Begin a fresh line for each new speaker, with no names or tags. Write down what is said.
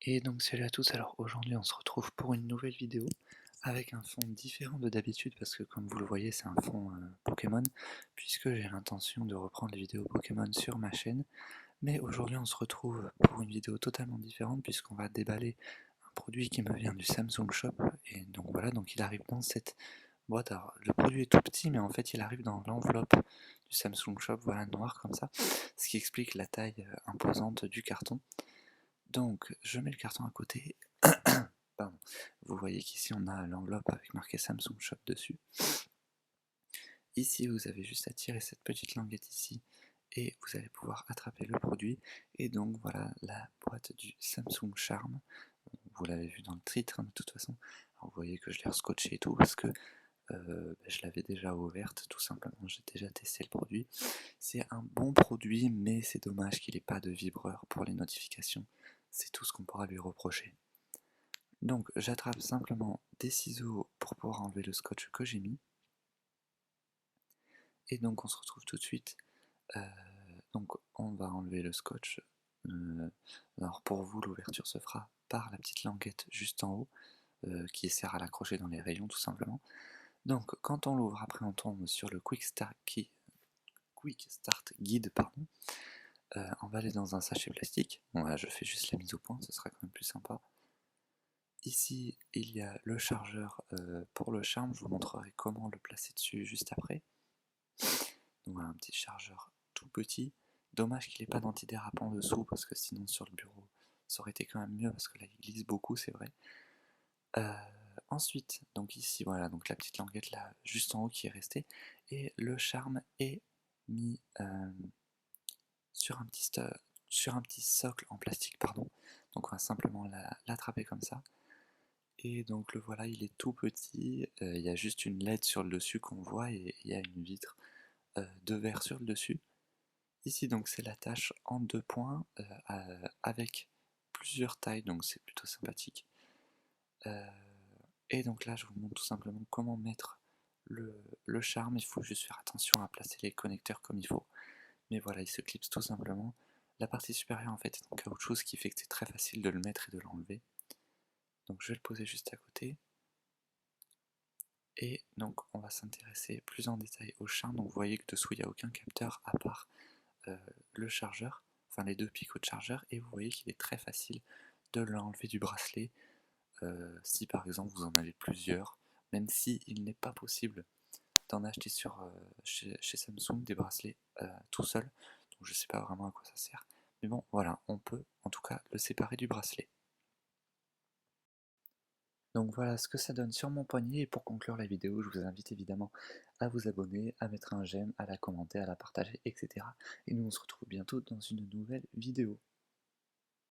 Et donc salut à tous, alors aujourd'hui on se retrouve pour une nouvelle vidéo avec un fond différent de d'habitude parce que comme vous le voyez c'est un fond Pokémon puisque j'ai l'intention de reprendre les vidéos Pokémon sur ma chaîne. Mais aujourd'hui on se retrouve pour une vidéo totalement différente puisqu'on va déballer un produit qui me vient du Samsung Shop et donc voilà, donc il arrive dans cette boîte. Alors le produit est tout petit mais en fait il arrive dans l'enveloppe du Samsung Shop, voilà, noir comme ça, ce qui explique la taille imposante du carton. Donc, je mets le carton à côté. Pardon. Vous voyez qu'ici on a l'enveloppe avec marqué Samsung Shop dessus. Ici, vous avez juste à tirer cette petite languette ici et vous allez pouvoir attraper le produit. Et donc voilà la boîte du Samsung Charme. Vous l'avez vu dans le titre de toute façon. Alors, vous voyez que je l'ai rescotché et tout parce que je l'avais déjà ouverte, tout simplement. J'ai déjà testé le produit. C'est un bon produit, mais c'est dommage qu'il n'ait pas de vibreur pour les notifications. C'est tout ce qu'on pourra lui reprocher. Donc j'attrape simplement des ciseaux pour pouvoir enlever le scotch que j'ai mis. Et donc on se retrouve tout de suite. Euh, donc on va enlever le scotch. Alors pour vous l'ouverture se fera par la petite languette juste en haut qui sert à l'accrocher dans les rayons tout simplement. Donc quand on l'ouvre, après on tombe sur le Quick Start Guide, pardon. On va aller dans un sachet plastique. Bon là je fais juste la mise au point, ce sera quand même plus sympa. Ici, il y a le chargeur pour le charme, je vous montrerai comment le placer dessus juste après. Donc voilà, un petit chargeur tout petit. Dommage qu'il n'ait pas d'antidérapant dessous, parce que sinon sur le bureau, ça aurait été quand même mieux, parce que là il glisse beaucoup, c'est vrai. Euh, Ensuite, donc ici, voilà, donc la petite languette là, juste en haut qui est restée, et le charme est mis sur un petit socle en plastique, pardon. Donc on va simplement l'attraper comme ça. Et donc le voilà, il est tout petit, il y a juste une LED sur le dessus qu'on voit et il y a une vitre de verre sur le dessus. Ici donc c'est l'attache en deux points avec plusieurs tailles, donc c'est plutôt sympathique. Euh, et donc là je vous montre tout simplement comment mettre le charme, il faut juste faire attention à placer les connecteurs comme il faut. Mais voilà, il se clipse tout simplement. La partie supérieure en fait est en caoutchouc, ce qui fait que c'est très facile de le mettre et de l'enlever. Donc je vais le poser juste à côté. Et donc on va s'intéresser plus en détail au charme. Donc vous voyez que dessous il n'y a aucun capteur à part le chargeur, enfin les deux picots de chargeur, et vous voyez qu'il est très facile de l'enlever du bracelet si par exemple vous en avez plusieurs, même si il n'est pas possible d'en acheter chez Samsung des bracelets tout seul. Donc je sais pas vraiment à quoi ça sert. Mais bon voilà, on peut en tout cas le séparer du bracelet. Donc voilà ce que ça donne sur mon poignet, et pour conclure la vidéo, je vous invite évidemment à vous abonner, à mettre un j'aime, à la commenter, à la partager, etc. Et nous on se retrouve bientôt dans une nouvelle vidéo.